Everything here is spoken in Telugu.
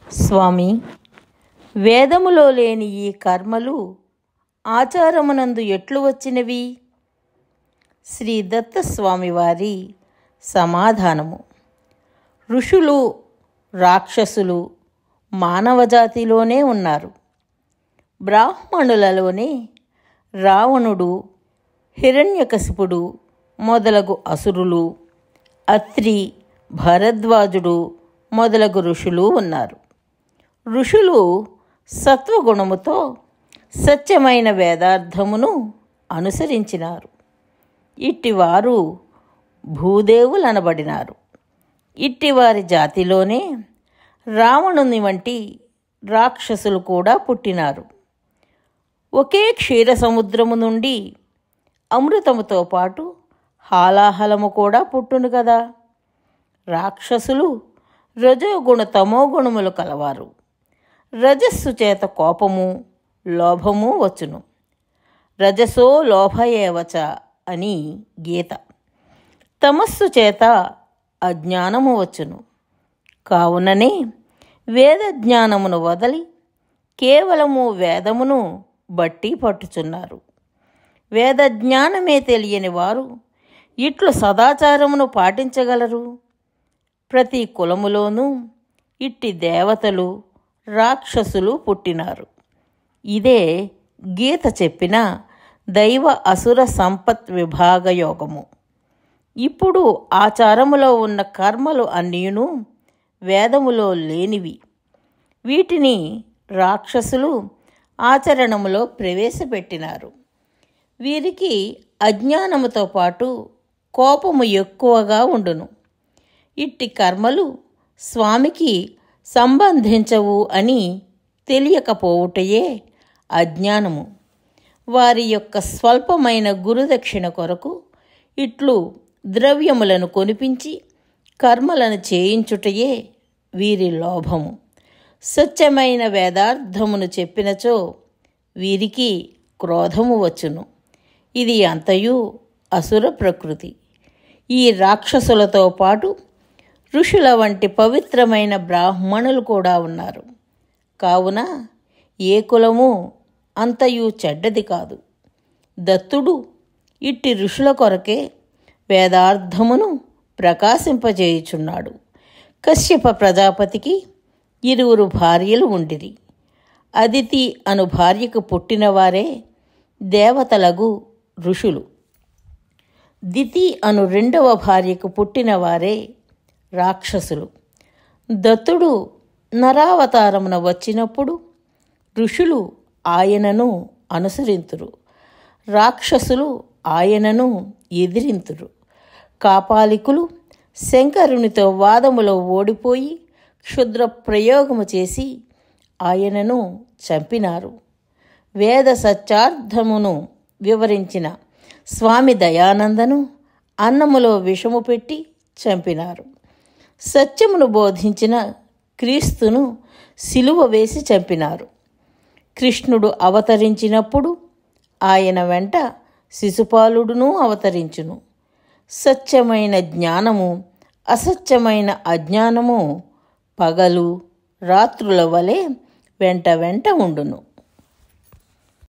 స్వామి, వేదములో లేని ఈ కర్మలు ఆచారమునందు ఎట్లు వచ్చినవి? శ్రీ దత్తస్వామివారి సమాధానము. ఋషులు, రాక్షసులు మానవజాతిలోనే ఉన్నారు. బ్రాహ్మణులలోనే రావణుడు, హిరణ్యకశిపుడు మొదలగు అసురులు, అత్రి, భరద్వాజుడు మొదలగు ఋషులు ఉన్నారు. ఋషులు సత్వగుణముతో సత్యమైన వేదార్థమును అనుసరించినారు. ఇట్టివారు భూదేవులనబడినారు. ఇట్టివారి జాతిలోనే రావణుని వంటి రాక్షసులు కూడా పుట్టినారు. ఒకే క్షీర సముద్రము నుండి అమృతముతో పాటు హాలాహలము కూడా పుట్టును కదా. రాక్షసులు రజోగుణ తమోగుణములు కలవారు. రజస్సు చేత కోపము, లోభము వచ్చును. రజసో లోభయేవచ అని గీత. తమస్సు చేత అజ్ఞానము వచ్చును. కావుననే వేదజ్ఞానమును వదలి కేవలము వేదమును బట్టి పట్టుచున్నారు. వేదజ్ఞానమే తెలియని వారు ఇట్లు సదాచారమును పాటించగలరు? ప్రతి కులములోనూ ఇట్టి దేవతలు, రాక్షసులు పుట్టినారు. ఇదే గీత చెప్పిన దైవ అసుర సంపత్ విభాగ యోగము. ఇప్పుడు ఆచారములో ఉన్న కర్మలు అన్నీను వేదములో లేనివి. వీటిని రాక్షసులు ఆచరణములో ప్రవేశపెట్టినారు. వీరికి అజ్ఞానముతో పాటు కోపము ఎక్కువగా ఉండును. ఇట్టి కర్మలు స్వామికి సంబంధించవు అని తెలియకపోవుటయే అజ్ఞానము. వారి యొక్క స్వల్పమైన గురుదక్షిణ కొరకు ఇట్లు ద్రవ్యములను కొనిపించి కర్మలను చేయించుటయే వీరి లోభము. సత్యమైన వేదార్థమును చెప్పినచో వీరికి క్రోధము వచ్చును. ఇది అంతయు అసుర ప్రకృతి. ఈ రాక్షసులతో పాటు ఋషుల వంటి పవిత్రమైన బ్రాహ్మణులు కూడా ఉన్నారు. కావున ఏ కులము అంతయు చెడ్డది కాదు. దత్తుడు ఇట్టి ఋషుల కొరకే వేదార్థమును ప్రకాశింపజేయుచున్నాడు. కశ్యప ప్రజాపతికి 2 భార్యలు ఉండిరి. అదితి అను భార్యకు పుట్టినవారే దేవతలగు ఋషులు. దితి అను 2వ భార్యకు పుట్టినవారే రాక్షసులు. దత్తుడు నరావతారమున వచ్చినప్పుడు ఋషులు ఆయనను అనుసరింతురు, రాక్షసులు ఆయనను ఎదిరింతురు. కాపాలికులు శంకరునితో వాదములో ఓడిపోయి క్షుద్ర ప్రయోగము చేసి ఆయనను చంపినారు. వేద సత్యార్థమును వివరించిన స్వామి దయానందను అన్నములో విషము పెట్టి చంపినారు. సత్యమును బోధించిన క్రీస్తును సిలువ వేసి చంపినారు. కృష్ణుడు అవతరించినప్పుడు ఆయన వెంట శిశుపాలుడును అవతరించును. సత్యమైన జ్ఞానము, అసత్యమైన అజ్ఞానము పగలు రాత్రుల వలె వెంట వెంట ఉండును.